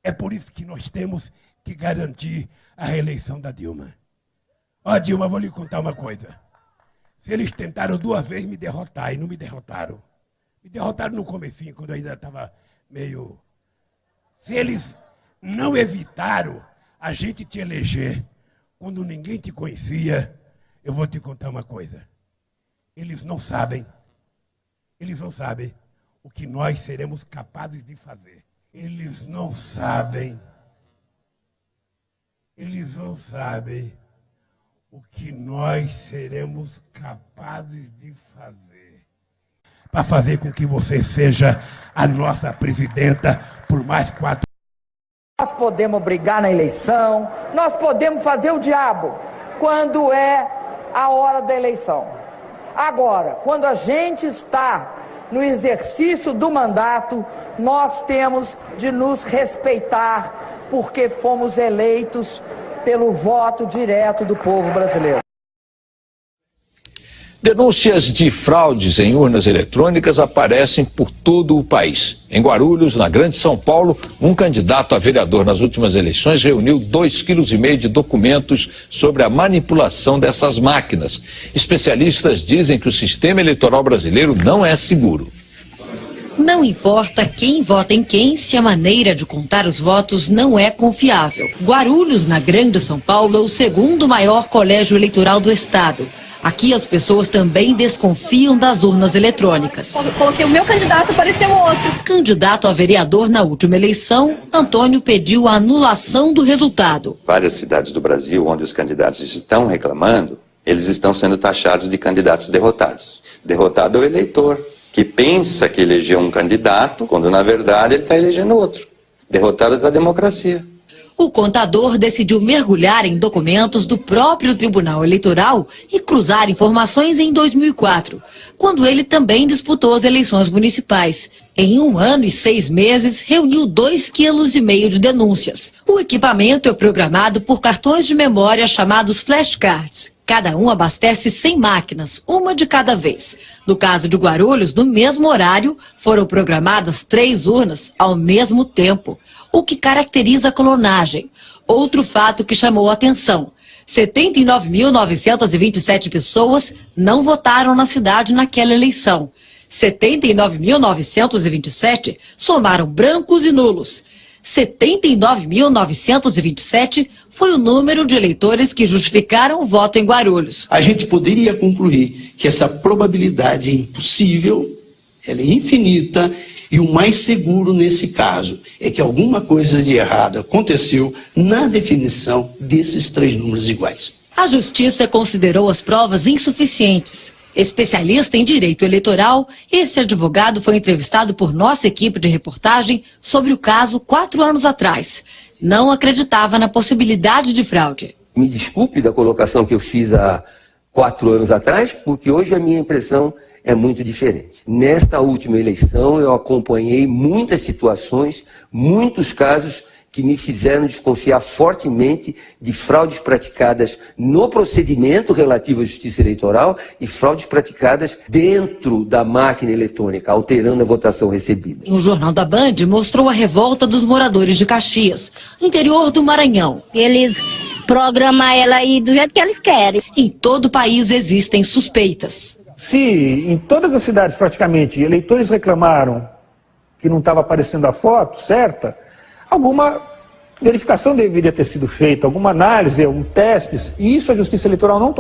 É por isso que nós temos que garantir a reeleição da Dilma. Ó, Dilma, vou lhe contar uma coisa. Se eles tentaram 2 vezes me derrotar e não me derrotaram. Me derrotaram no comecinho, quando eu ainda estava meio... Se eles não evitaram a gente te eleger quando ninguém te conhecia, eu vou te contar uma coisa. Eles não sabem o que nós seremos capazes de fazer. Eles não sabem o que nós seremos capazes de fazer. Para fazer com que você seja a nossa presidenta por mais 4 anos. Nós podemos brigar na eleição, nós podemos fazer o diabo quando é a hora da eleição. Agora, quando a gente está no exercício do mandato, nós temos de nos respeitar, porque fomos eleitos pelo voto direto do povo brasileiro. Denúncias de fraudes em urnas eletrônicas aparecem por todo o país. Em Guarulhos, na Grande São Paulo, um candidato a vereador nas últimas eleições reuniu 2,5 kg de documentos sobre a manipulação dessas máquinas. Especialistas dizem que o sistema eleitoral brasileiro não é seguro. Não importa quem vota em quem, se a maneira de contar os votos não é confiável. Guarulhos, na Grande São Paulo, é o 2º maior colégio eleitoral do estado. Aqui as pessoas também desconfiam das urnas eletrônicas. Quando coloquei o meu candidato, apareceu outro. Candidato a vereador na última eleição, Antônio pediu a anulação do resultado. Várias cidades do Brasil, onde os candidatos estão reclamando, eles estão sendo taxados de candidatos derrotados. Derrotado é o eleitor, que pensa que elegeu um candidato, quando na verdade ele está elegendo outro. Derrotado da democracia. O contador decidiu mergulhar em documentos do próprio Tribunal Eleitoral e cruzar informações em 2004, quando ele também disputou as eleições municipais. Em 1 ano e 6 meses, reuniu 2,5 kg de denúncias. O equipamento é programado por cartões de memória chamados flashcards. Cada um abastece 100 máquinas, uma de cada vez. No caso de Guarulhos, no mesmo horário, foram programadas 3 urnas ao mesmo tempo, o que caracteriza a clonagem. Outro fato que chamou a atenção: 79.927 pessoas não votaram na cidade naquela eleição. 79.927 somaram brancos e nulos. 79.927 foi o número de eleitores que justificaram o voto em Guarulhos. A gente poderia concluir que essa probabilidade é impossível, ela é infinita, e o mais seguro nesse caso é que alguma coisa de errado aconteceu na definição desses 3 números iguais. A Justiça considerou as provas insuficientes. Especialista em direito eleitoral, esse advogado foi entrevistado por nossa equipe de reportagem sobre o caso 4 anos atrás. Não acreditava na possibilidade de fraude. Me desculpe da colocação que eu fiz há 4 anos atrás, porque hoje a minha impressão é muito diferente. Nesta última eleição eu acompanhei muitas situações, muitos casos que me fizeram desconfiar fortemente de fraudes praticadas no procedimento relativo à justiça eleitoral e fraudes praticadas dentro da máquina eletrônica, alterando a votação recebida. O Jornal da Band mostrou a revolta dos moradores de Caxias, interior do Maranhão. Eles programam ela aí do jeito que eles querem. Em todo o país existem suspeitas. Se em todas as cidades praticamente eleitores reclamaram que não estava aparecendo a foto certa, alguma verificação deveria ter sido feita, alguma análise, testes, e isso a Justiça Eleitoral não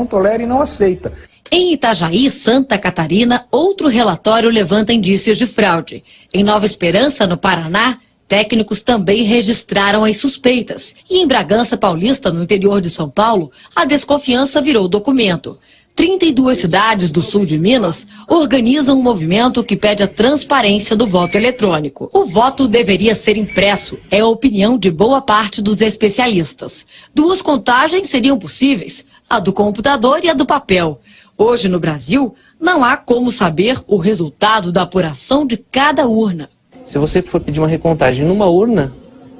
tolera e não aceita. Em Itajaí, Santa Catarina, outro relatório levanta indícios de fraude. Em Nova Esperança, no Paraná, técnicos também registraram as suspeitas. E em Bragança Paulista, no interior de São Paulo, a desconfiança virou documento. 32 cidades do sul de Minas organizam um movimento que pede a transparência do voto eletrônico. O voto deveria ser impresso, é a opinião de boa parte dos especialistas. 2 contagens seriam possíveis, a do computador e a do papel. Hoje, no Brasil, não há como saber o resultado da apuração de cada urna. Se você for pedir uma recontagem numa urna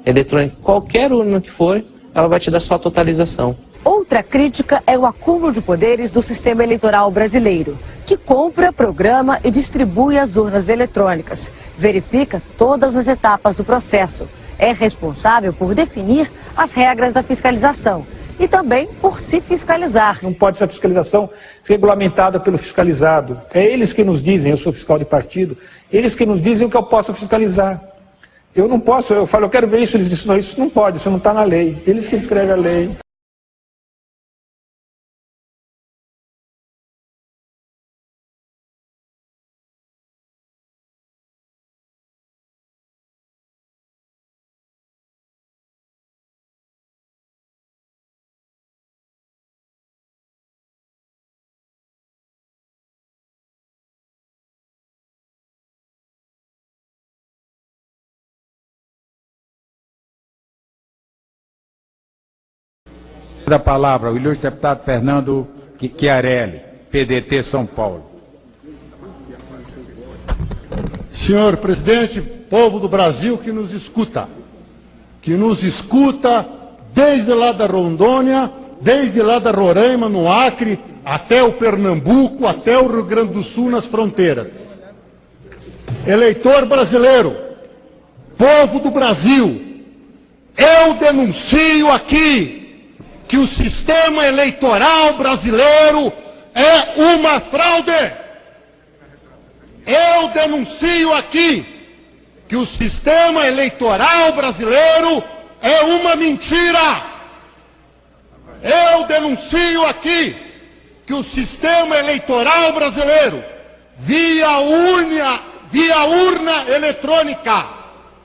eletrônica, qualquer urna que for, ela vai te dar só a totalização. Outra crítica é o acúmulo de poderes do sistema eleitoral brasileiro, que compra, programa e distribui as urnas eletrônicas, verifica todas as etapas do processo é responsável por definir as regras da fiscalização e também por se fiscalizar. Não pode ser a fiscalização regulamentada pelo fiscalizado. É eles que nos dizem, eu sou fiscal de partido, eles que nos dizem o que eu posso fiscalizar. Eu não posso, eu falo, eu quero ver isso, eles dizem, não, isso não pode, isso não está na lei. Eles que escrevem a lei. Da palavra, o ilustre deputado Fernando Chiarelli, PDT São Paulo. Senhor presidente, povo do Brasil que nos escuta desde lá da Rondônia, desde lá da Roraima, no Acre, até o Pernambuco, até o Rio Grande do Sul, nas fronteiras. Eleitor brasileiro, povo do Brasil, eu denuncio aqui que o sistema eleitoral brasileiro é uma fraude. Eu denuncio aqui que o sistema eleitoral brasileiro é uma mentira. Eu denuncio aqui que o sistema eleitoral brasileiro, via urna eletrônica,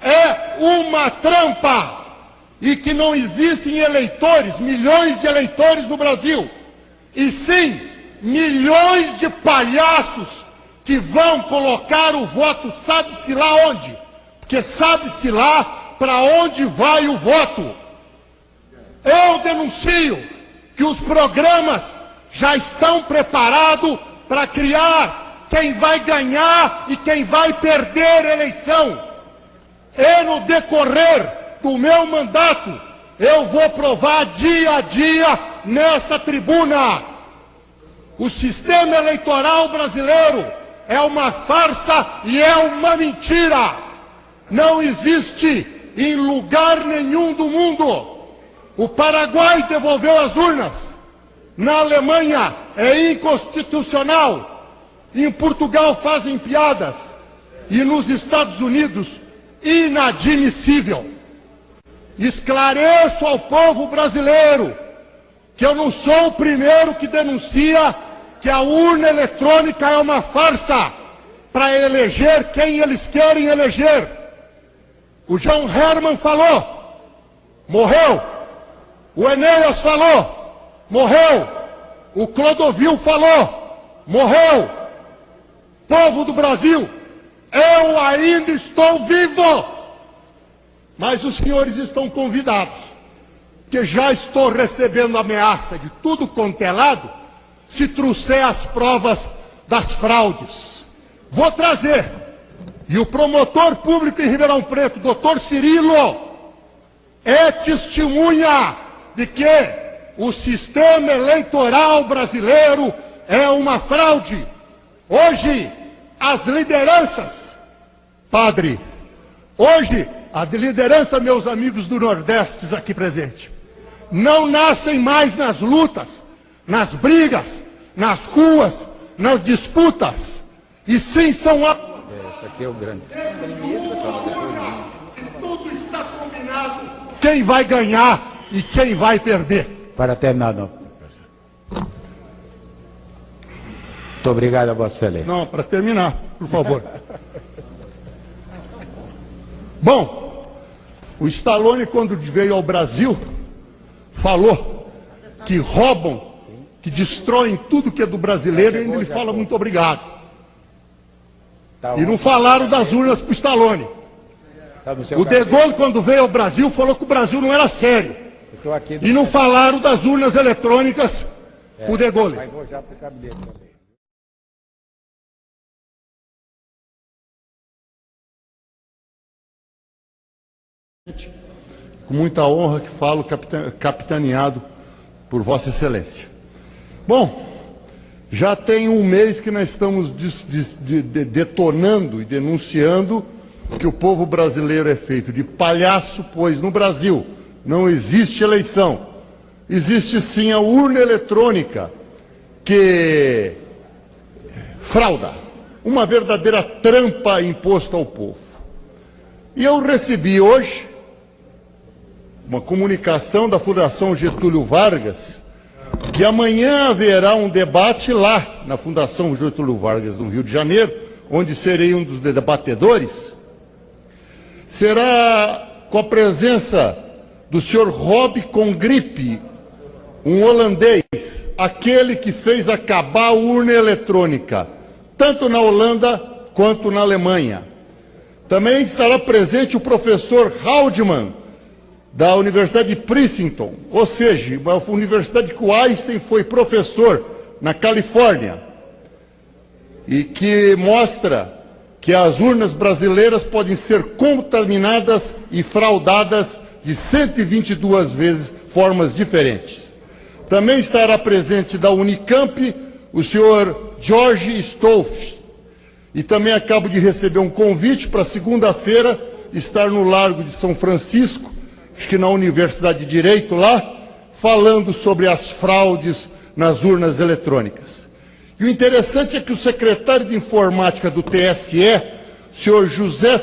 é uma trampa. E que não existem eleitores, milhões de eleitores no Brasil, e sim milhões de palhaços que vão colocar o voto sabe-se lá onde, porque sabe-se lá para onde vai o voto. Eu denuncio que os programas já estão preparados para criar quem vai ganhar e quem vai perder a eleição. E no decorrer do meu mandato, eu vou provar dia a dia nessa tribuna. O sistema eleitoral brasileiro é uma farsa e é uma mentira. Não existe em lugar nenhum do mundo. O Paraguai devolveu as urnas. Na Alemanha é inconstitucional. Em Portugal fazem piadas. E nos Estados Unidos, inadmissível. Esclareço ao povo brasileiro que eu não sou o primeiro que denuncia que a urna eletrônica é uma farsa para eleger quem eles querem eleger. O João Herman falou, morreu. O Enéas falou, morreu. O Clodovil falou, morreu. Povo do Brasil, eu ainda estou vivo. Mas os senhores estão convidados, que já estou recebendo ameaça de tudo quanto é lado, se trouxer as provas das fraudes. Vou trazer. E o promotor público em Ribeirão Preto, doutor Cirilo, é testemunha de que o sistema eleitoral brasileiro é uma fraude. Hoje, as lideranças, padre, hoje, a liderança, meus amigos do Nordeste aqui presentes, não nascem mais nas lutas, nas brigas, nas ruas, nas disputas, e sim são a... Esse aqui é o grande. Tudo está combinado. Quem vai ganhar e quem vai perder. Para terminar, não. Muito obrigado a Vossa Excelência. Não, para terminar, por favor. Bom, o Stallone, quando veio ao Brasil, falou que roubam, que destroem tudo que é do brasileiro, e ainda ele fala muito obrigado. E não falaram das urnas para o Stallone. O De Gaulle, quando veio ao Brasil, falou que o Brasil não era sério. E não falaram das urnas eletrônicas para o De Gaulle. Com muita honra que falo, capitaneado por Vossa Excelência. Bom, já tem um mês que nós estamos detonando e denunciando que o povo brasileiro é feito de palhaço, pois no Brasil não existe eleição. Existe sim a urna eletrônica, que frauda, uma verdadeira trampa imposta ao povo. E eu recebi hoje uma comunicação da Fundação Getúlio Vargas, que amanhã haverá um debate lá na Fundação Getúlio Vargas, no Rio de Janeiro, onde serei um dos debatedores. Será com a presença do senhor Rob Congripe, um holandês, aquele que fez acabar a urna eletrônica, tanto na Holanda quanto na Alemanha. Também estará presente o professor Haldeman, da Universidade de Princeton, ou seja, a universidade que o Einstein foi professor na Califórnia, e que mostra que as urnas brasileiras podem ser contaminadas e fraudadas de 122 vezes, formas diferentes. Também estará presente da Unicamp o senhor George Stolf. E também acabo de receber um convite para segunda-feira estar no Largo de São Francisco, acho que na Universidade de Direito lá, falando sobre as fraudes nas urnas eletrônicas. E o interessante é que o secretário de Informática do TSE, o senhor José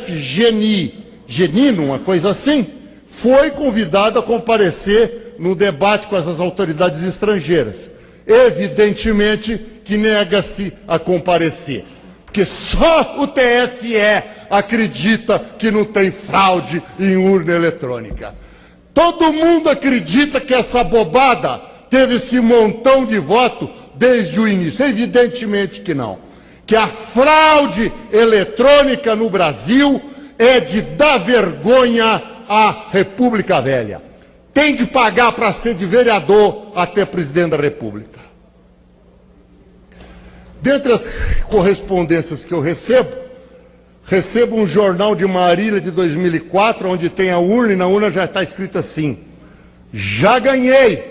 Genino, uma coisa assim, foi convidado a comparecer no debate com essas autoridades estrangeiras. Evidentemente que nega-se a comparecer, porque só o TSE acredita que não tem fraude em urna eletrônica. Todo mundo acredita que essa bobada teve esse montão de voto desde o início. Evidentemente que não. Que a fraude eletrônica no Brasil é de dar vergonha à República Velha. Tem de pagar para ser de vereador até presidente da República. Dentre as correspondências que eu recebo um jornal de Marília de 2004, onde tem a urna, e na urna já está escrito assim: já ganhei.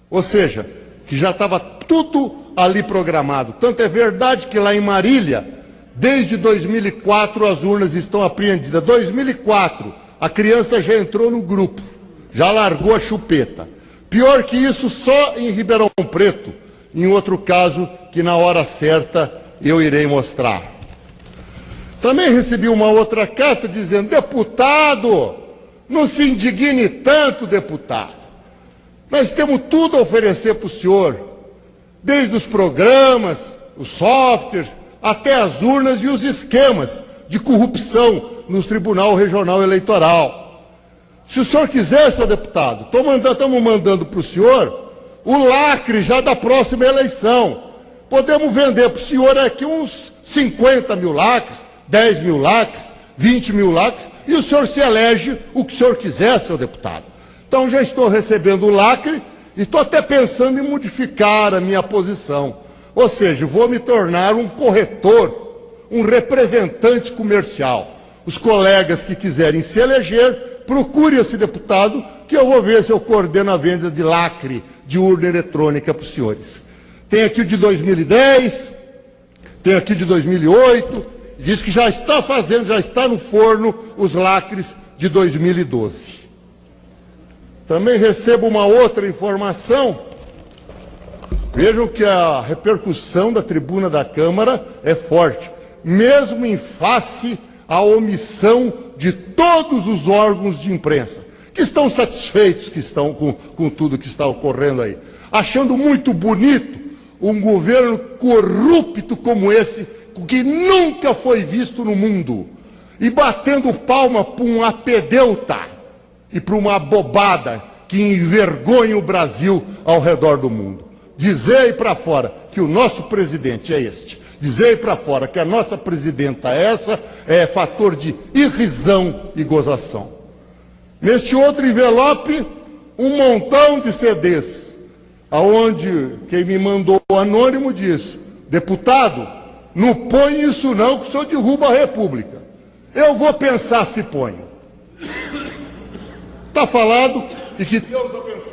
Ou seja, que já estava tudo ali programado. Tanto é verdade que lá em Marília, desde 2004, as urnas estão apreendidas. 2004, a criança já entrou no grupo, já largou a chupeta. Pior que isso, só em Ribeirão Preto, em outro caso que na hora certa eu irei mostrar. Também recebi uma outra carta dizendo: deputado, não se indigne tanto, deputado. Nós temos tudo a oferecer para o senhor, desde os programas, os softwares, até as urnas e os esquemas de corrupção no Tribunal Regional Eleitoral. Se o senhor quiser, seu deputado, estamos mandando para o senhor o lacre já da próxima eleição. Podemos vender para o senhor aqui uns 50 mil lacres, 10 mil lacres, 20 mil lacres, e o senhor se elege o que o senhor quiser, seu deputado. Então já estou recebendo o lacre e estou até pensando em modificar a minha posição. Ou seja, vou me tornar um corretor, um representante comercial. Os colegas que quiserem se eleger, procure esse deputado, que eu vou ver se eu coordeno a venda de lacre de urna eletrônica para os senhores. Tem aqui o de 2010, tem aqui o de 2008, diz que já está fazendo, já está no forno os lacres de 2012. Também recebo uma outra informação. Vejam que a repercussão da tribuna da Câmara é forte, mesmo em face à omissão de todos os órgãos de imprensa, que estão satisfeitos que estão com tudo que está ocorrendo aí, achando muito bonito um governo corrupto como esse, que nunca foi visto no mundo, e batendo palma para um apedeuta e para uma bobada que envergonha o Brasil ao redor do mundo. Dizer aí para fora que o nosso presidente é este, dizer aí para fora que a nossa presidenta é essa, é fator de irrisão e gozação. Neste outro envelope, um montão de CDs, aonde quem me mandou anônimo disse: deputado, não põe isso não, que o senhor derruba a República. Eu vou pensar se ponho. Está falado, e que Deus abençoe.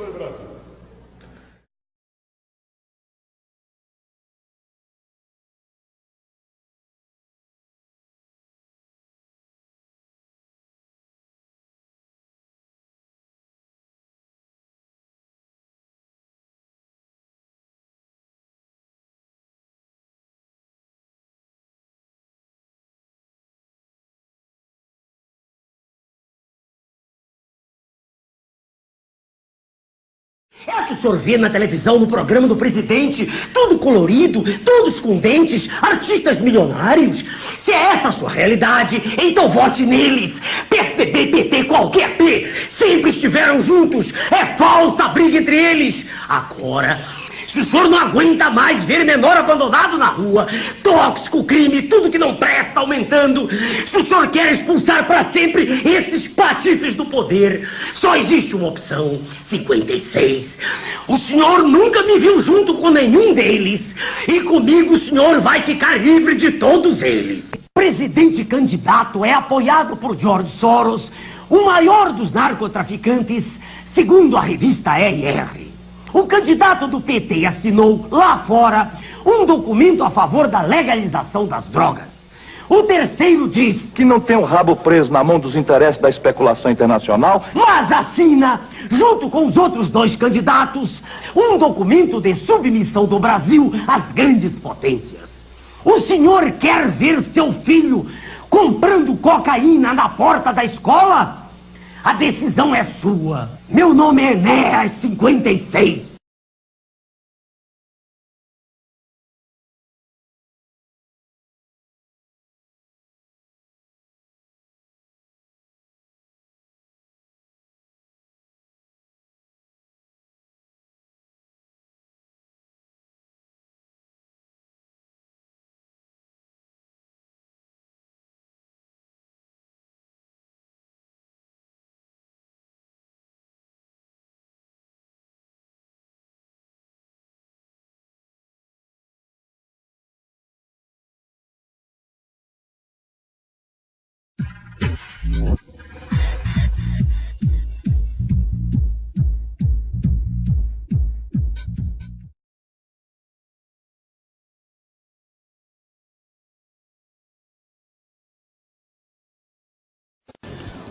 É o que o senhor vê na televisão, no programa do presidente, tudo colorido, todos com dentes, artistas milionários. Se é essa a sua realidade, então vote neles. PSDB, PT, qualquer P, sempre estiveram juntos. É falsa a briga entre eles. Agora, se o senhor não aguenta mais ver menor abandonado na rua, tóxico, crime, tudo que não presta aumentando, se o senhor quer expulsar para sempre esses patifes do poder, só existe uma opção: 56. O senhor nunca me viu junto com nenhum deles, e comigo o senhor vai ficar livre de todos eles. O presidente candidato é apoiado por George Soros, o maior dos narcotraficantes, segundo a revista RR. O candidato do PT assinou lá fora um documento a favor da legalização das drogas. O terceiro diz que não tem o rabo preso na mão dos interesses da especulação internacional, mas assina, junto com os outros dois candidatos, um documento de submissão do Brasil às grandes potências. O senhor quer ver seu filho comprando cocaína na porta da escola? A decisão é sua. Meu nome é Enéas 56.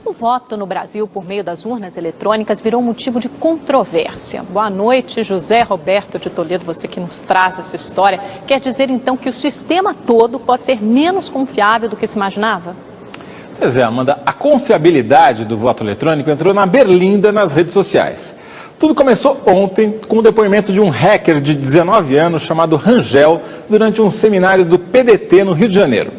O voto no Brasil por meio das urnas eletrônicas virou motivo de controvérsia. Boa noite, José Roberto de Toledo, você que nos traz essa história. Quer dizer, então, que o sistema todo pode ser menos confiável do que se imaginava? Pois é, Amanda, a confiabilidade do voto eletrônico entrou na berlinda nas redes sociais. Tudo começou ontem com o depoimento de um hacker de 19 anos chamado Rangel durante um seminário do PDT no Rio de Janeiro.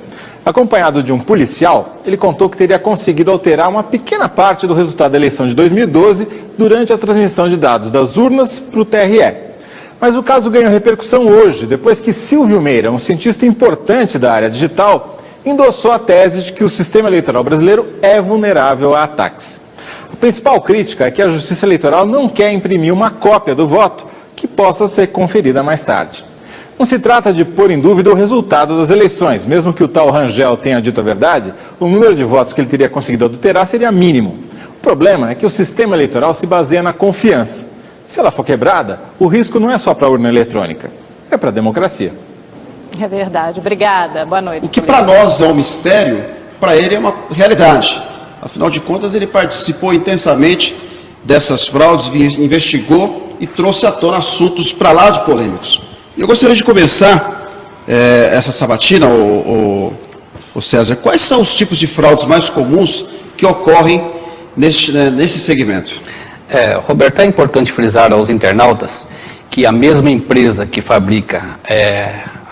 Acompanhado de um policial, ele contou que teria conseguido alterar uma pequena parte do resultado da eleição de 2012 durante a transmissão de dados das urnas para o TRE. Mas o caso ganhou repercussão hoje, depois que Silvio Meira, um cientista importante da área digital, endossou a tese de que o sistema eleitoral brasileiro é vulnerável a ataques. A principal crítica é que a Justiça Eleitoral não quer imprimir uma cópia do voto que possa ser conferida mais tarde. Não se trata de pôr em dúvida o resultado das eleições. Mesmo que o tal Rangel tenha dito a verdade, o número de votos que ele teria conseguido adulterar seria mínimo. O problema é que o sistema eleitoral se baseia na confiança. Se ela for quebrada, o risco não é só para a urna eletrônica, é para a democracia. É verdade. Obrigada. Boa noite. O que para nós é um mistério, para ele é uma realidade. Afinal de contas, ele participou intensamente dessas fraudes, investigou e trouxe à tona assuntos para lá de polêmicos. Eu gostaria de começar essa sabatina, o César. Quais são os tipos de fraudes mais comuns que ocorrem nesse segmento? Roberto, é importante frisar aos internautas que a mesma empresa que fabrica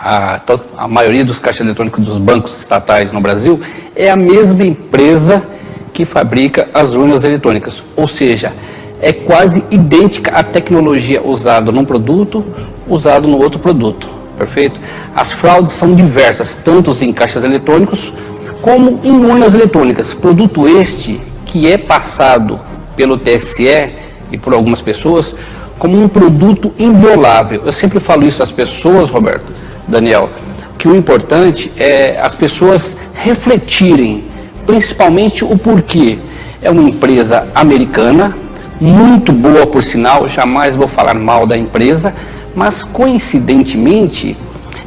a maioria dos caixas eletrônicos dos bancos estatais no Brasil é a mesma empresa que fabrica as urnas eletrônicas. Ou seja, é quase idêntica à tecnologia usada num produto, usado no outro produto, perfeito? As fraudes são diversas, tanto em caixas eletrônicos como em urnas eletrônicas. Produto este que é passado pelo TSE e por algumas pessoas como um produto inviolável. Eu sempre falo isso às pessoas, Roberto, Daniel, que o importante é as pessoas refletirem, principalmente o porquê. É uma empresa americana, muito boa por sinal, jamais vou falar mal da empresa, mas coincidentemente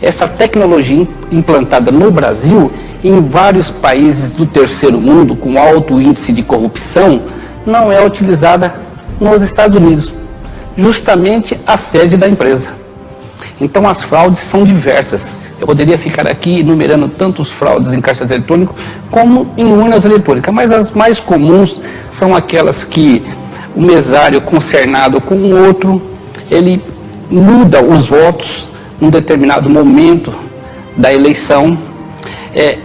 essa tecnologia implantada no Brasil, em vários países do terceiro mundo com alto índice de corrupção, não é utilizada nos Estados Unidos, justamente a sede da empresa. Então as fraudes são diversas. Eu poderia ficar aqui enumerando tantos fraudes em caixas eletrônicos como em urnas eletrônicas, mas as mais comuns são aquelas que o mesário concernado com o outro, ele muda os votos num determinado momento da eleição.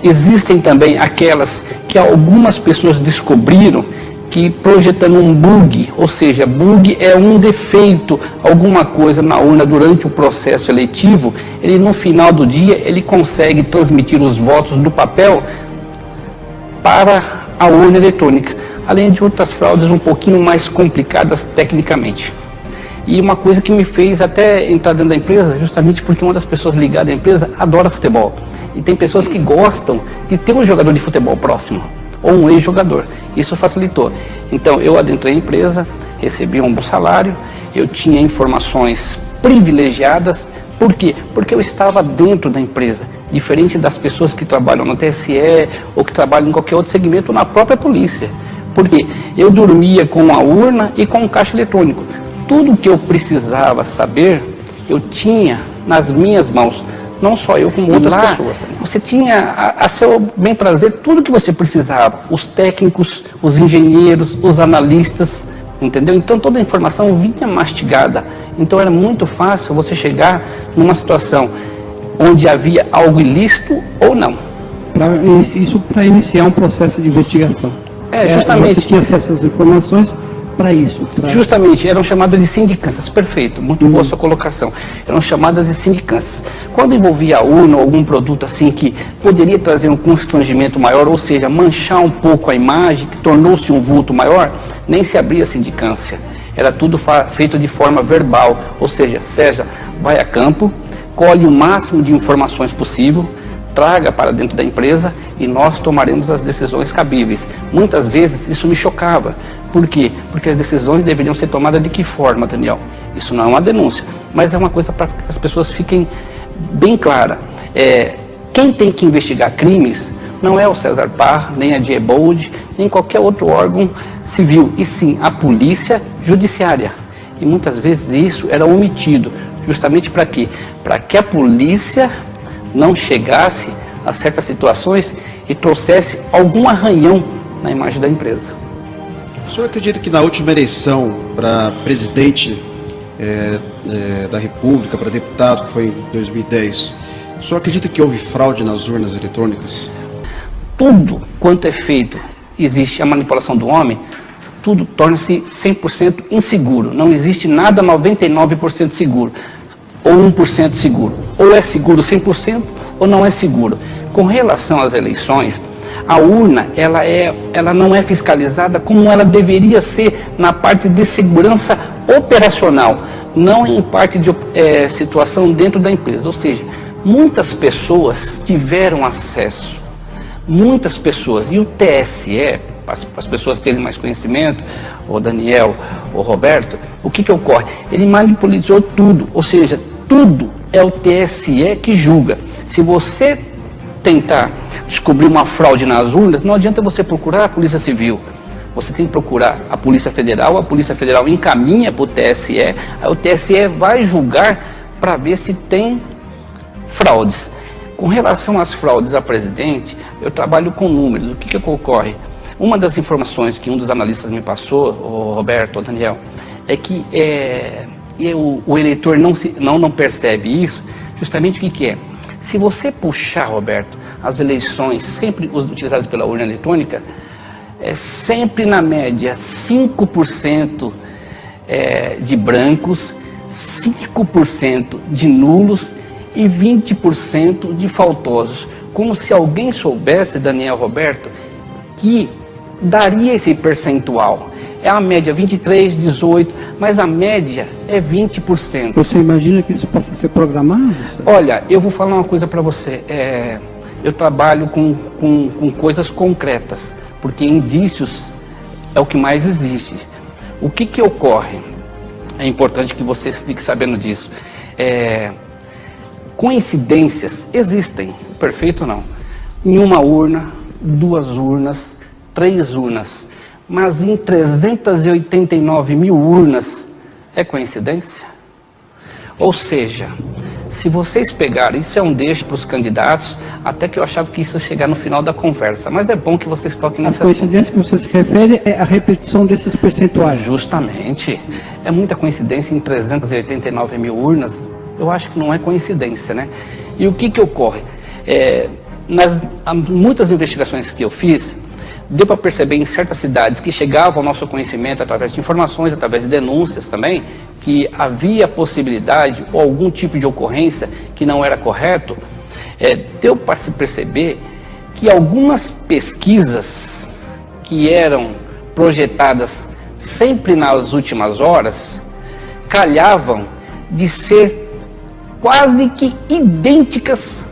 Existem também aquelas que algumas pessoas descobriram que projetando um bug, ou seja, bug é um defeito, alguma coisa na urna durante o processo eletivo, ele no final do dia ele consegue transmitir os votos do papel para a urna eletrônica, além de outras fraudes um pouquinho mais complicadas tecnicamente. E uma coisa que me fez até entrar dentro da empresa, justamente porque uma das pessoas ligadas à empresa adora futebol. E tem pessoas que gostam de ter um jogador de futebol próximo, ou um ex-jogador. Isso facilitou. Então eu adentrei a empresa, recebi um bom salário, eu tinha informações privilegiadas. Por quê? Porque eu estava dentro da empresa, diferente das pessoas que trabalham no TSE ou que trabalham em qualquer outro segmento, na própria polícia. Porque eu dormia com a urna e com o caixa eletrônico. Tudo que eu precisava saber, eu tinha nas minhas mãos. Não só eu, como outras pessoas. Você tinha a seu bem prazer tudo que você precisava. Os técnicos, os engenheiros, os analistas, entendeu? Então toda a informação vinha mastigada. Então era muito fácil você chegar numa situação onde havia algo ilícito ou não. Isso para iniciar um processo de investigação. Justamente. Você tinha acesso às informações para isso. Justamente, eram chamadas de sindicâncias, perfeito, muito boa sua colocação, eram chamadas de sindicâncias. Quando envolvia a urna ou algum produto assim que poderia trazer um constrangimento maior, ou seja, manchar um pouco a imagem, que tornou-se um vulto maior, nem se abria a sindicância, era tudo feito de forma verbal, ou seja, César vai a campo, colhe o máximo de informações possível, traga para dentro da empresa e nós tomaremos as decisões cabíveis. Muitas vezes isso me chocava. Por quê? Porque as decisões deveriam ser tomadas de que forma, Daniel? Isso não é uma denúncia, mas é uma coisa para que as pessoas fiquem bem claras. Quem tem que investigar crimes não é o César Parra, nem a Diebold, nem qualquer outro órgão civil, e sim a polícia judiciária. E muitas vezes isso era omitido, justamente para quê? Para que a polícia não chegasse a certas situações e trouxesse algum arranhão na imagem da empresa. O senhor acredita que na última eleição para presidente da República, para deputado, que foi em 2010, o senhor acredita que houve fraude nas urnas eletrônicas? Tudo quanto é feito, existe a manipulação do homem, tudo torna-se 100% inseguro. Não existe nada 99% seguro, ou 1% seguro. Ou é seguro 100% ou não é seguro. Com relação às eleições, a urna, ela não é fiscalizada como ela deveria ser na parte de segurança operacional, não em parte de situação dentro da empresa. Ou seja, muitas pessoas tiveram acesso, muitas pessoas, e o TSE, para as pessoas terem mais conhecimento, o Daniel, o Roberto, o que ocorre? Ele manipulou tudo, ou seja, tudo é o TSE que julga. Se você tentar descobrir uma fraude nas urnas, não adianta você procurar a Polícia Civil. Você tem que procurar a Polícia Federal encaminha para o TSE, aí o TSE vai julgar para ver se tem fraudes. Com relação às fraudes a presidente, eu trabalho com números. O que ocorre? Uma das informações que um dos analistas me passou, o Roberto, o Daniel, é que o eleitor não percebe isso, justamente o que é? Se você puxar, Roberto, as eleições sempre utilizadas pela urna eletrônica, é sempre na média 5% de brancos, 5% de nulos e 20% de faltosos. Como se alguém soubesse, Daniel, Roberto, que daria esse percentual. É a média 23, 18, mas a média é 20%. Você imagina que isso possa ser programado? Olha, eu vou falar uma coisa para você. Eu trabalho com coisas concretas, porque indícios é o que mais existe. O que ocorre? É importante que você fique sabendo disso. Coincidências existem, perfeito ou não? Em uma urna, 2 urnas, 3 urnas. Mas em 389 mil urnas, é coincidência? Ou seja, se vocês pegarem, isso é um deixo para os candidatos, até que eu achava que isso ia chegar no final da conversa, mas é bom que vocês toquem nesse assunto. A coincidência que você se refere é a repetição desses percentuais? Justamente. É muita coincidência em 389 mil urnas, eu acho que não é coincidência, né? E o que ocorre? Nas muitas investigações que eu fiz, deu para perceber em certas cidades que chegavam ao nosso conhecimento através de informações, através de denúncias também, que havia possibilidade ou algum tipo de ocorrência que não era correto. Deu para se perceber que algumas pesquisas que eram projetadas sempre nas últimas horas calhavam de ser quase que idênticas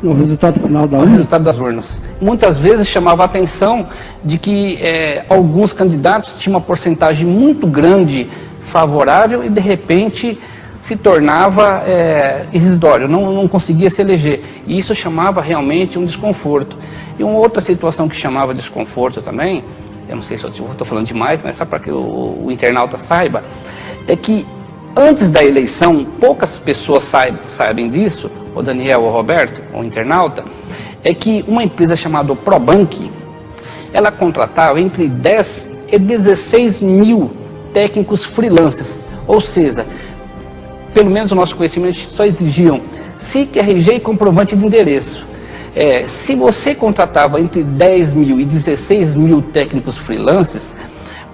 o resultado final da urna? O resultado das urnas. Muitas vezes chamava a atenção de que alguns candidatos tinham uma porcentagem muito grande favorável e de repente se tornava irrisório, não conseguia se eleger. E isso chamava realmente um desconforto. E uma outra situação que chamava desconforto também, eu não sei se eu estou falando demais, mas só para que o internauta saiba, é que antes da eleição, poucas pessoas sabem disso, o Daniel, o Roberto, o internauta, é que uma empresa chamada Probank, ela contratava entre 10 e 16 mil técnicos freelancers, ou seja, pelo menos o nosso conhecimento só exigiam SIC, RG e comprovante de endereço. Se você contratava entre 10 mil e 16 mil técnicos freelancers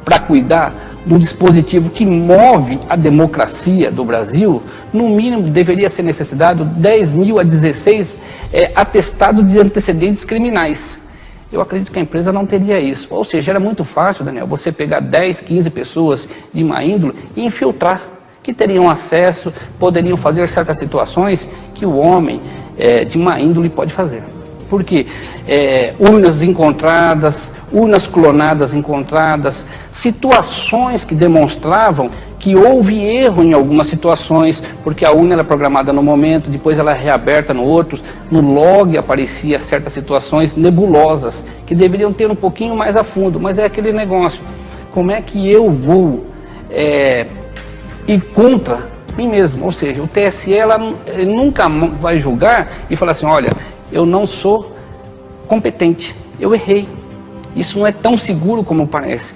para cuidar do dispositivo que move a democracia do Brasil, no mínimo deveria ser necessidade 10 mil a 16 atestados de antecedentes criminais. Eu acredito que a empresa não teria isso. Ou seja, era muito fácil, Daniel, você pegar 10, 15 pessoas de má índole e infiltrar, que teriam acesso, poderiam fazer certas situações que o homem de má índole pode fazer. Por quê? Urnas encontradas, urnas clonadas encontradas, situações que demonstravam que houve erro em algumas situações, porque a urna era programada no momento, depois ela é reaberta no outro, no log aparecia certas situações nebulosas, que deveriam ter um pouquinho mais a fundo, mas é aquele negócio, como é que eu vou ir contra mim mesmo? Ou seja, o TSE ele nunca vai julgar e falar assim, olha, eu não sou competente, eu errei. Isso não é tão seguro como parece.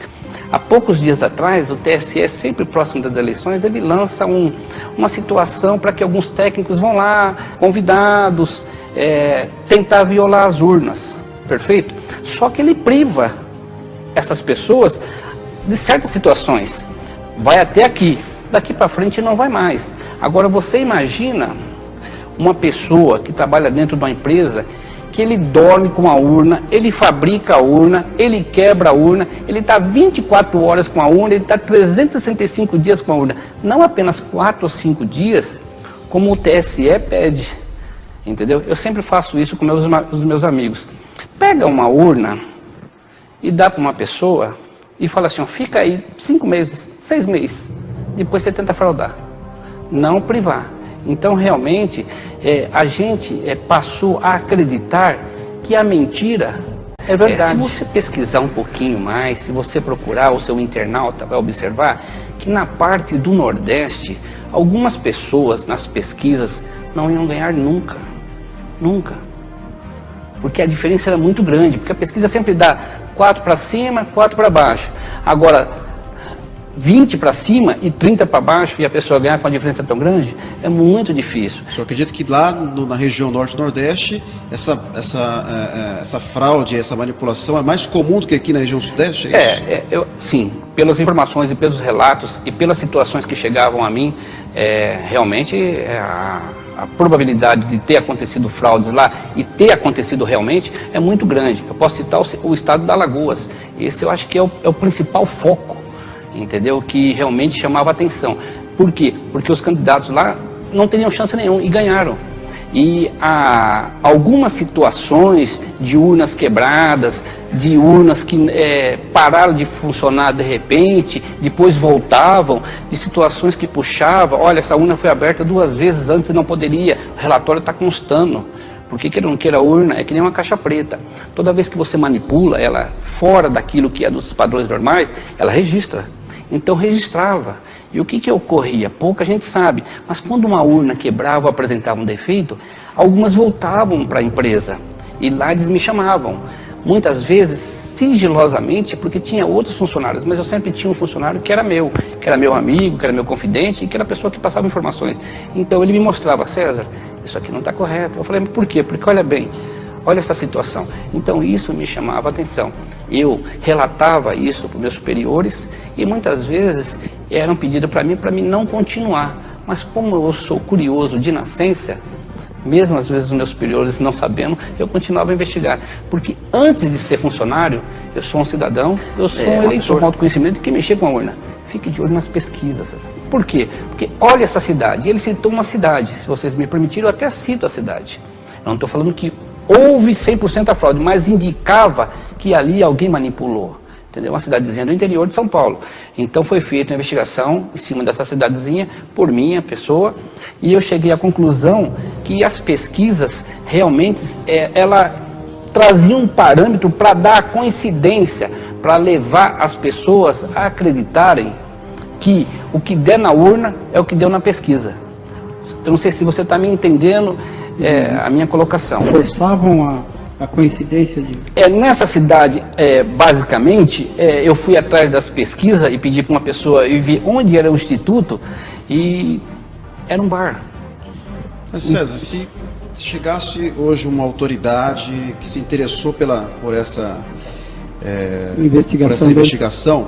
Há poucos dias atrás, o TSE, sempre próximo das eleições, ele lança uma situação para que alguns técnicos vão lá, convidados, tentar violar as urnas, perfeito? Só que ele priva essas pessoas de certas situações. Vai até aqui, daqui para frente não vai mais. Agora você imagina uma pessoa que trabalha dentro de uma empresa que ele dorme com a urna, ele fabrica a urna, ele quebra a urna, ele está 24 horas com a urna, ele está 365 dias com a urna. Não apenas 4 ou 5 dias, como o TSE pede, entendeu? Eu sempre faço isso com os meus amigos. Pega uma urna e dá para uma pessoa e fala assim, ó, fica aí 5 meses, 6 meses, depois você tenta fraudar. Não privar. Então, realmente, a gente passou a acreditar que a mentira é verdade. Se você pesquisar um pouquinho mais, se você procurar, o seu internauta vai observar que na parte do Nordeste, algumas pessoas nas pesquisas não iam ganhar nunca. Nunca. Porque a diferença era muito grande, porque a pesquisa sempre dá 4 para cima, 4 para baixo. Agora, 20 para cima e 30 para baixo e a pessoa ganhar com a diferença tão grande, é muito difícil. Eu acredito que lá na região Norte e Nordeste, essa fraude, essa manipulação é mais comum do que aqui na região Sudeste? Sim, pelas informações e pelos relatos e pelas situações que chegavam a mim, realmente a probabilidade de ter acontecido fraudes lá e ter acontecido realmente é muito grande. Eu posso citar o estado da Alagoas. Esse eu acho que é o principal foco, entendeu? Que realmente chamava atenção. Por quê? Porque os candidatos lá não teriam chance nenhuma e ganharam. E há algumas situações de urnas quebradas, de urnas que pararam de funcionar de repente, depois voltavam, de situações que puxavam, olha, essa urna foi aberta 2 vezes antes e não poderia, o relatório está constando. Porque queira ou não queira, a urna é que nem uma caixa preta. Toda vez que você manipula ela fora daquilo que é dos padrões normais, ela registra. Então registrava. E o que ocorria? Pouca gente sabe. Mas quando uma urna quebrava ou apresentava um defeito, algumas voltavam para a empresa. E lá eles me chamavam. Muitas vezes sigilosamente, porque tinha outros funcionários, mas eu sempre tinha um funcionário que era meu amigo, que era meu confidente e que era a pessoa que passava informações. Então ele me mostrava: César, isso aqui não está correto. Eu falei: mas por quê? Porque olha bem, olha essa situação. Então isso me chamava a atenção. Eu relatava isso para os meus superiores e muitas vezes era um pedido para mim não continuar. Mas como eu sou curioso de nascença, mesmo às vezes os meus superiores não sabendo, eu continuava a investigar. Porque antes de ser funcionário, eu sou um cidadão, eu sou um eleitor com autoconhecimento que mexer com a urna. Fique de olho nas pesquisas. Por quê? Porque olha essa cidade. Ele citou uma cidade. Se vocês me permitirem, eu até cito a cidade. Eu não estou falando que houve 100% a fraude, mas indicava que ali alguém manipulou. Entendeu? Uma cidadezinha do interior de São Paulo. Então foi feita uma investigação em cima dessa cidadezinha por minha pessoa e eu cheguei à conclusão que as pesquisas realmente ela trazia um parâmetro para dar a coincidência, para levar as pessoas a acreditarem que o que der na urna é o que deu na pesquisa. Eu não sei se você está me entendendo a minha colocação. Forçavam a coincidência de... Nessa cidade, basicamente, eu fui atrás das pesquisas e pedi para uma pessoa e vi onde era o instituto e era um bar. Mas César, se chegasse hoje uma autoridade que se interessou por essa investigação,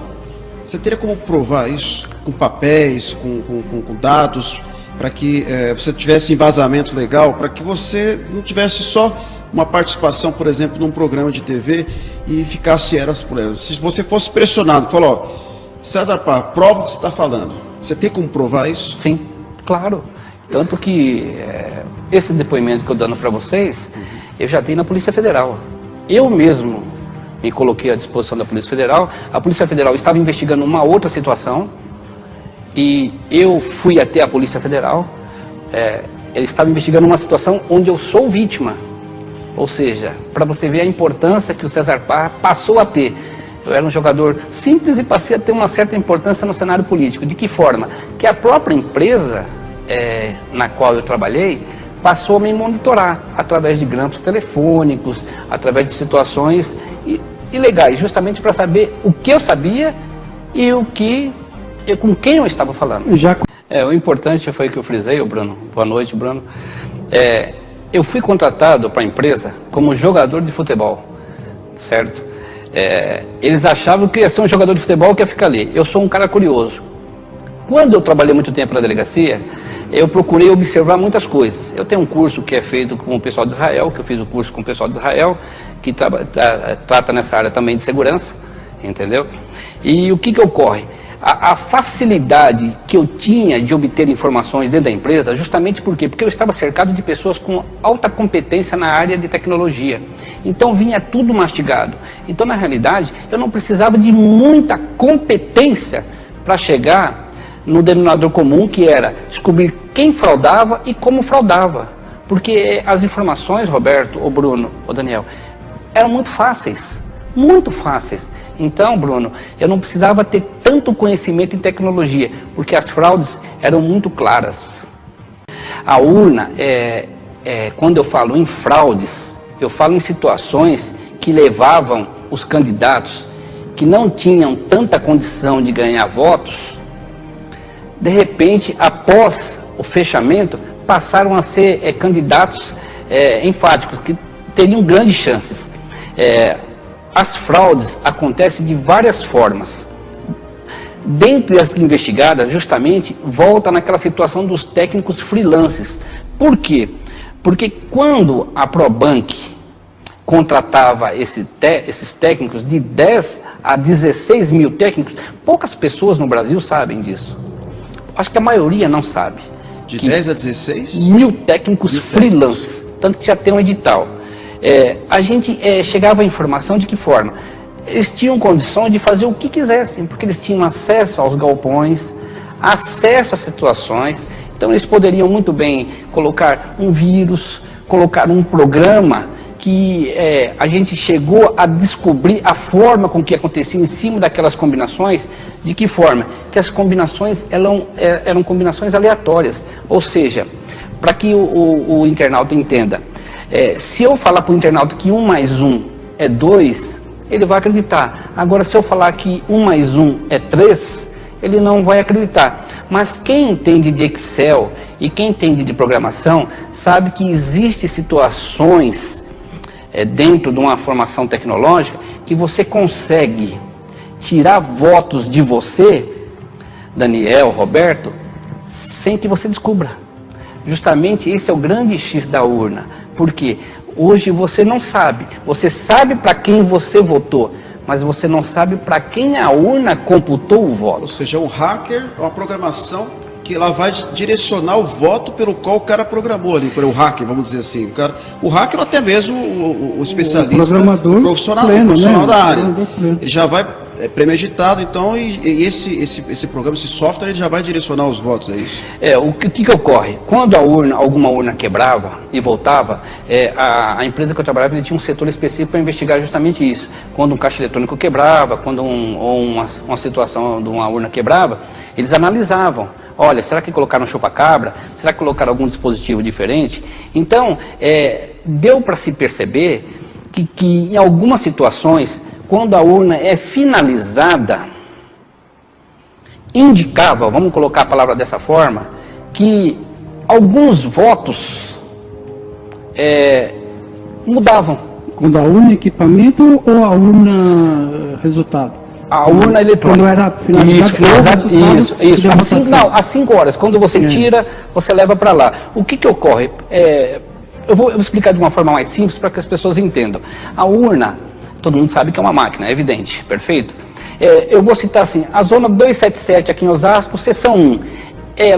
você teria como provar isso? Com papéis, com dados, para que você tivesse embasamento legal, para que você não tivesse só uma participação, por exemplo, num programa de TV e ficasse eras por elas. Se você fosse pressionado, falou: César Parra, prova o que você está falando. Você tem como provar isso? Sim, claro. Tanto que esse depoimento que eu dando para vocês, eu já dei na Polícia Federal. Eu mesmo me coloquei à disposição da Polícia Federal. A Polícia Federal estava investigando uma outra situação e eu fui até a Polícia Federal. Ele estava investigando uma situação onde eu sou vítima. Ou seja, para você ver a importância que o César Parra passou a ter. Eu era um jogador simples e passei a ter uma certa importância no cenário político. De que forma? Que a própria empresa na qual eu trabalhei passou a me monitorar através de grampos telefônicos, através de situações ilegais, justamente para saber o que eu sabia e com quem eu estava falando. O importante foi que eu frisei, Bruno. Boa noite, Bruno. Eu fui contratado para a empresa como jogador de futebol, certo? Eles achavam que ia ser um jogador de futebol que ia ficar ali. Eu sou um cara curioso. Quando eu trabalhei muito tempo na delegacia, eu procurei observar muitas coisas. Eu tenho um curso que é feito com o pessoal de Israel, que eu fiz o curso com o pessoal de Israel, que trata nessa área também de segurança, entendeu? E o que ocorre? A facilidade que eu tinha de obter informações dentro da empresa, justamente por quê? Porque eu estava cercado de pessoas com alta competência na área de tecnologia. Então vinha tudo mastigado. Então, na realidade, eu não precisava de muita competência para chegar no denominador comum, que era descobrir quem fraudava e como fraudava. Porque as informações, Roberto, ou Bruno, ou Daniel, eram muito fáceis. Muito fáceis. Então, Bruno, eu não precisava ter tanto conhecimento em tecnologia, porque as fraudes eram muito claras. A urna, quando eu falo em fraudes, eu falo em situações que levavam os candidatos que não tinham tanta condição de ganhar votos, de repente, após o fechamento, passaram a ser candidatos enfáticos, que teriam grandes chances. As fraudes acontecem de várias formas. Dentre as investigadas, justamente, volta naquela situação dos técnicos freelances. Por quê? Porque quando a Probank contratava esses técnicos, de 10 a 16 mil técnicos, poucas pessoas no Brasil sabem disso. Acho que a maioria não sabe. De 10 a 16? Mil técnicos freelances, tanto que já tem um edital. A gente chegava à informação de que forma? Eles tinham condições de fazer o que quisessem, porque eles tinham acesso aos galpões, acesso às situações, então eles poderiam muito bem colocar um vírus, colocaram um programa que a gente chegou a descobrir a forma com que acontecia em cima daquelas combinações. De que forma? Que as combinações eram combinações aleatórias, ou seja, para que o internauta entenda, se eu falar para o internauta que 1 mais 1 é 2, ele vai acreditar. Agora, se eu falar que 1 mais 1 é 3, ele não vai acreditar. Mas quem entende de Excel e quem entende de programação sabe que existem situações dentro de uma formação tecnológica que você consegue tirar votos de você, Daniel, Roberto, sem que você descubra. Justamente esse é o grande X da urna, porque hoje você não sabe, você sabe para quem você votou, mas você não sabe para quem a urna computou o voto. Ou seja, um hacker é uma programação que ela vai direcionar o voto pelo qual o cara programou ali, o hacker, vamos dizer assim. O hacker ou até mesmo o especialista, o profissional da área. Ele já vai premeditado, então, e esse programa, esse software, ele já vai direcionar os votos, é isso? O que ocorre? Quando alguma urna quebrava e voltava, a empresa que eu trabalhava, ele tinha um setor específico para investigar justamente isso. Quando um caixa eletrônico quebrava, quando uma situação de uma urna quebrava, eles analisavam. Olha, será que colocaram chupa-cabra? Será que colocaram algum dispositivo diferente? Então, deu para se perceber que em algumas situações, quando a urna é finalizada, indicava, vamos colocar a palavra dessa forma, que alguns votos mudavam. Quando a urna equipamento ou a urna resultado? A urna eletrônica. Quando era finalizado, isso. Às 5 horas, quando você tira, você leva para lá. O que ocorre? Eu vou explicar de uma forma mais simples para que as pessoas entendam. A urna, todo mundo sabe que é uma máquina, é evidente, perfeito? Eu vou citar assim, a zona 277 aqui em Osasco, seção 1.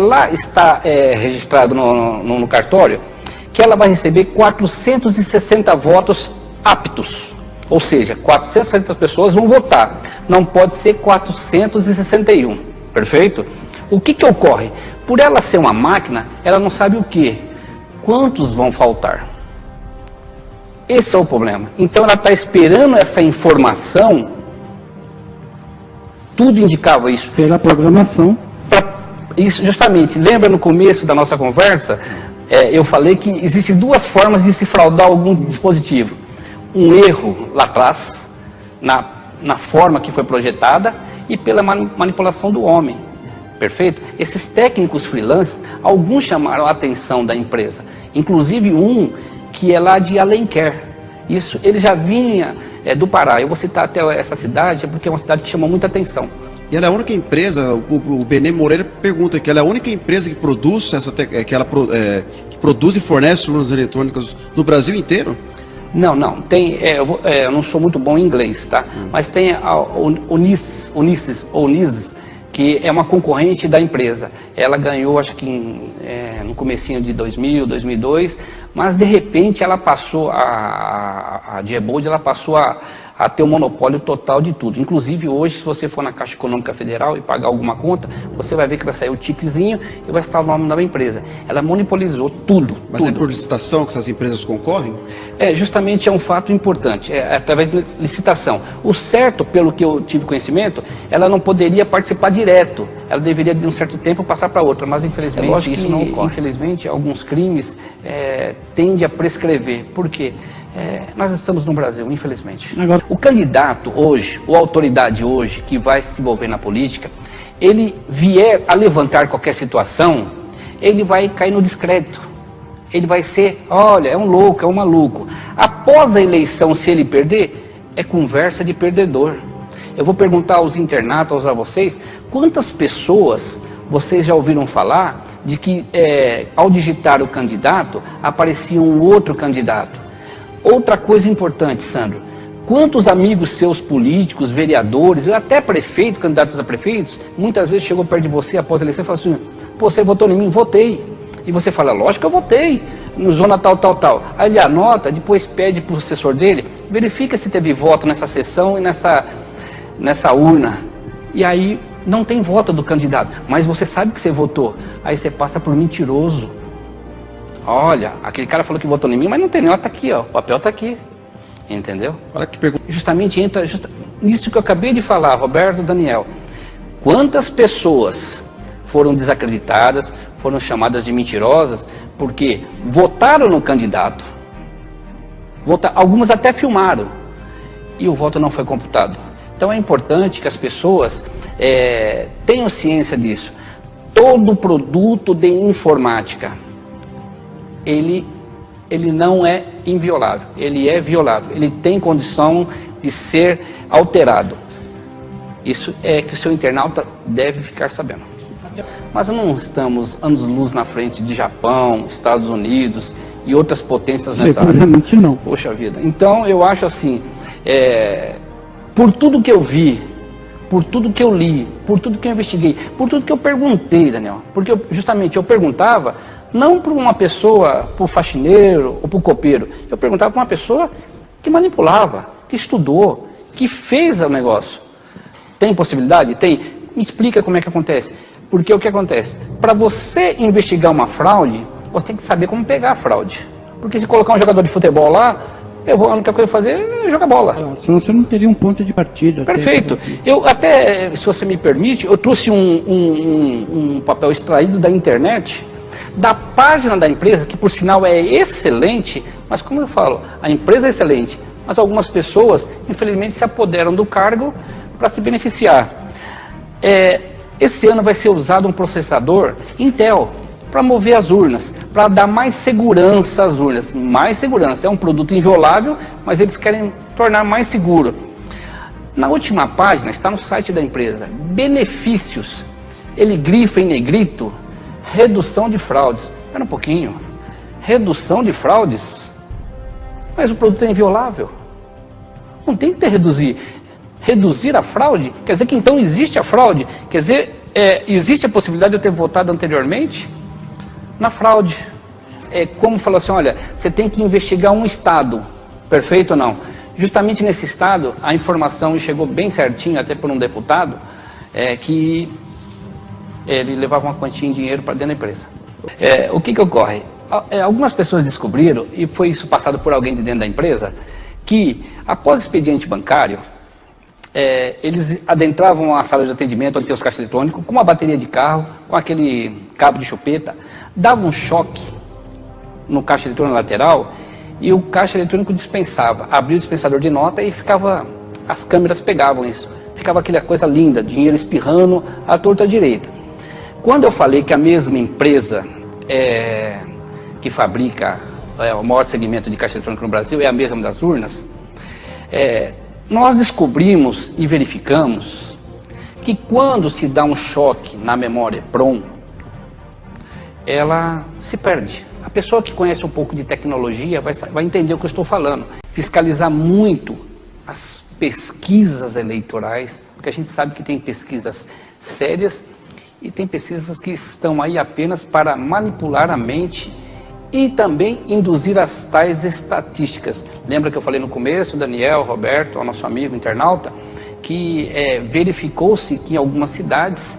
Lá está registrado no cartório que ela vai receber 460 votos aptos. Ou seja, 460 pessoas vão votar. Não pode ser 461, perfeito? O que ocorre? Por ela ser uma máquina, ela não sabe o quê? Quantos vão faltar? Esse é o problema. Então ela está esperando essa informação. Tudo indicava isso. Pela programação. Isso, justamente. Lembra no começo da nossa conversa? Eu falei que existem 2 formas de se fraudar algum dispositivo. Um erro lá atrás, na forma que foi projetada, e pela manipulação do homem. Perfeito? Esses técnicos freelancers, alguns chamaram a atenção da empresa. Inclusive um que é lá de Alenquer. Isso, ele já vinha do Pará. Eu vou citar até essa cidade, porque é uma cidade que chamou muita atenção. E ela é a única empresa, o Benê Moreira pergunta que ela é a única empresa que produz, que produz e fornece urnas eletrônicas no Brasil inteiro? Não, tem, eu não sou muito bom em inglês, tá? Mas tem a Unisys, que é uma concorrente da empresa. Ela ganhou, acho que no comecinho de 2000, 2002, mas de repente ela passou, a Diebold, ela passou a ter o monopólio total de tudo. Inclusive hoje, se você for na Caixa Econômica Federal e pagar alguma conta, você vai ver que vai sair o tiquezinho e vai estar o nome da empresa. Ela monopolizou tudo. Mas tudo. É por licitação que essas empresas concorrem? Justamente é um fato importante, através de licitação. O certo, pelo que eu tive conhecimento, ela não poderia participar direto. Ela deveria, de um certo tempo, passar para outra, mas infelizmente isso não ocorre. Infelizmente, alguns crimes tendem a prescrever. Por quê? Nós estamos no Brasil, infelizmente. Agora, o candidato hoje, ou a autoridade hoje, que vai se envolver na política, ele vier a levantar qualquer situação, ele vai cair no descrédito. Ele vai ser, olha, é um louco, é um maluco. Após a eleição, se ele perder, é conversa de perdedor. Eu vou perguntar aos internautas, a vocês, quantas pessoas vocês já ouviram falar de que ao digitar o candidato, aparecia um outro candidato? Outra coisa importante, Sandro, quantos amigos seus políticos, vereadores, até prefeitos, candidatos a prefeitos, muitas vezes chegou perto de você após a eleição e falou assim, pô, você votou em mim? Votei. E você fala, lógico que eu votei, no zona tal. Aí ele anota, depois pede para o assessor dele, verifica se teve voto nessa sessão e nessa urna. E aí não tem voto do candidato, mas você sabe que você votou. Aí você passa por mentiroso. Olha, aquele cara falou que votou em mim, mas não tem nota aqui, ó. O papel está aqui. Entendeu? Olha que pergunta. Justamente entra nisso que eu acabei de falar, Roberto, Daniel. Quantas pessoas foram desacreditadas, foram chamadas de mentirosas, porque votaram no candidato. Algumas até filmaram. E o voto não foi computado. Então é importante que as pessoas tenham ciência disso. Todo produto de informática, ele não é inviolável, ele é violável, ele tem condição de ser alterado. Isso é que o seu internauta deve ficar sabendo. Mas não estamos anos-luz na frente de Japão, Estados Unidos e outras potências nessa área. Não. Poxa vida. Então eu acho assim, por tudo que eu vi, por tudo que eu li, por tudo que eu investiguei, por tudo que eu perguntei, Daniel, porque justamente eu perguntava não para uma pessoa, para o faxineiro ou para o copeiro, eu perguntava para uma pessoa que manipulava, que estudou, que fez o negócio. Tem possibilidade? Tem. Me explica como é que acontece. Porque o que acontece? Para você investigar uma fraude, você tem que saber como pegar a fraude. Porque se colocar um jogador de futebol lá, a única coisa a fazer é jogar bola. Senão você não teria um ponto de partida. Perfeito. Eu até, se você me permite, eu trouxe um papel extraído da internet, da página da empresa, que por sinal é excelente, mas como eu falo, a empresa é excelente, mas algumas pessoas, infelizmente, se apoderam do cargo para se beneficiar. Esse ano vai ser usado um processador Intel para mover as urnas, para dar mais segurança às urnas. Mais segurança, é um produto inviolável, mas eles querem tornar mais seguro. Na última página, está no site da empresa, benefícios, ele grifa em negrito, redução de fraudes. Espera um pouquinho, redução de fraudes? Mas o produto é inviolável. Não tem que ter reduzir a fraude? Quer dizer que então existe a fraude? Quer dizer, existe a possibilidade de eu ter votado anteriormente na fraude. Como falou assim, olha, você tem que investigar um estado, perfeito ou não? Justamente nesse estado, a informação chegou bem certinho, até por um deputado, que ele levava uma quantia em dinheiro para dentro da empresa. O que ocorre? Algumas pessoas descobriram, e foi isso passado por alguém de dentro da empresa, que após o expediente bancário, eles adentravam a sala de atendimento, onde tem os caixas eletrônicos, com uma bateria de carro, com aquele cabo de chupeta, davam um choque no caixa eletrônico lateral, e o caixa eletrônico dispensava, abria o dispensador de nota e ficava, as câmeras pegavam isso, ficava aquela coisa linda, dinheiro espirrando à torta direita. Quando eu falei que a mesma empresa que fabrica o maior segmento de caixa eletrônico no Brasil é a mesma das urnas, nós descobrimos e verificamos que quando se dá um choque na memória EPROM, ela se perde. A pessoa que conhece um pouco de tecnologia vai entender o que eu estou falando. Fiscalizar muito as pesquisas eleitorais, porque a gente sabe que tem pesquisas sérias e tem pesquisas que estão aí apenas para manipular a mente e também induzir as tais estatísticas. Lembra que eu falei no começo, Daniel, Roberto, o nosso amigo internauta, que verificou-se que em algumas cidades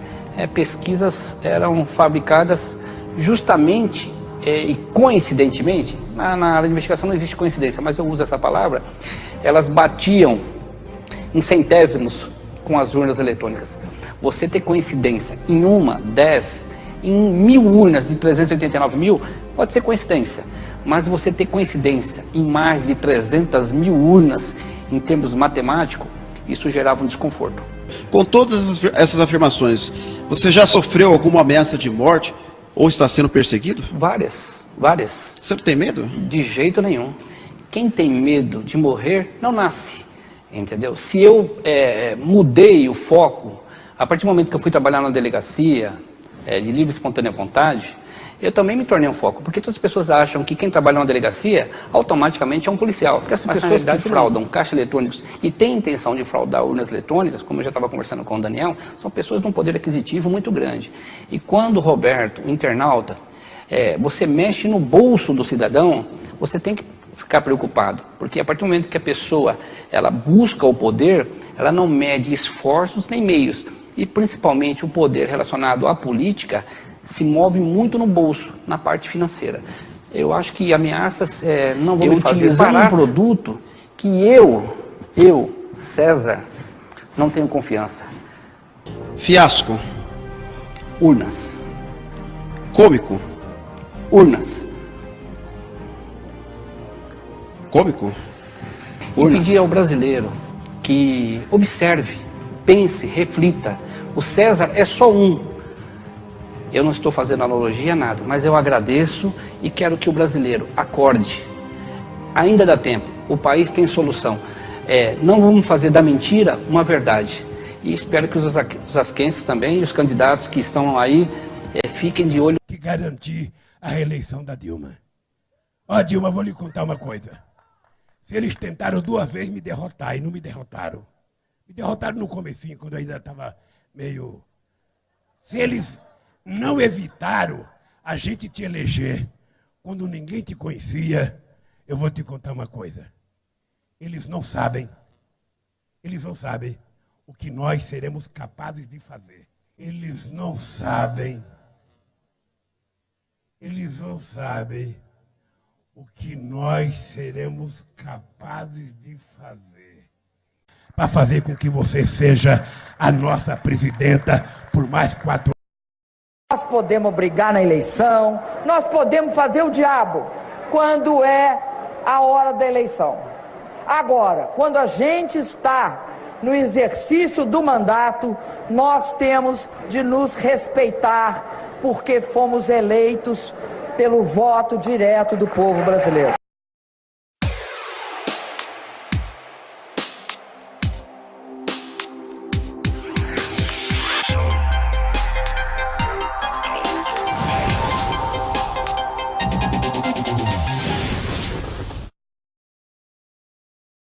pesquisas eram fabricadas justamente e coincidentemente, na área de investigação não existe coincidência, mas eu uso essa palavra, elas batiam em centésimos com as urnas eletrônicas. Você ter coincidência em 10, em 1000 urnas de 389 mil, pode ser coincidência, mas você ter coincidência em mais de 300 mil urnas, em termos matemáticos, isso gerava um desconforto. Com todas essas afirmações, você já sofreu alguma ameaça de morte ou está sendo perseguido? Várias. Você não tem medo? De jeito nenhum. Quem tem medo de morrer não nasce, entendeu? Se eu mudei o foco, a partir do momento que eu fui trabalhar na delegacia, de livre e espontânea vontade, eu também me tornei um foco, porque todas as pessoas acham que quem trabalha na delegacia automaticamente é um policial, porque as pessoas que fraudam caixas eletrônicos e têm intenção de fraudar urnas eletrônicas, como eu já estava conversando com o Daniel, são pessoas de um poder aquisitivo muito grande. E quando, Roberto, o internauta, você mexe no bolso do cidadão, você tem que ficar preocupado, porque a partir do momento que a pessoa ela busca o poder, ela não mede esforços nem meios, e principalmente o poder relacionado à política se move muito no bolso, na parte financeira. Eu acho que ameaças não vão me fazer utilizando parar. um produto que eu, César, não tenho confiança. Fiasco. Urnas. Cômico. Urnas. Cômico. E pedir ao brasileiro que observe, pense, reflita. O César é só um. Eu não estou fazendo analogia a nada, mas eu agradeço e quero que o brasileiro acorde. Ainda dá tempo, o país tem solução. Não vamos fazer da mentira uma verdade. E espero que os asquenses também e os candidatos que estão aí fiquem de olho. Que garantir a reeleição da Dilma. Ó, Dilma, vou lhe contar uma coisa. Se eles tentaram 2 vezes me derrotar e não me derrotaram. Me derrotaram no comecinho, quando eu ainda estava meio... Se eles não evitaram a gente te eleger quando ninguém te conhecia, eu vou te contar uma coisa. Eles não sabem o que nós seremos capazes de fazer. Eles não sabem o que nós seremos capazes de fazer para fazer com que você seja a nossa presidenta por mais 4 anos. Nós podemos brigar na eleição, nós podemos fazer o diabo quando é a hora da eleição. Agora, quando a gente está no exercício do mandato, nós temos de nos respeitar, porque fomos eleitos pelo voto direto do povo brasileiro.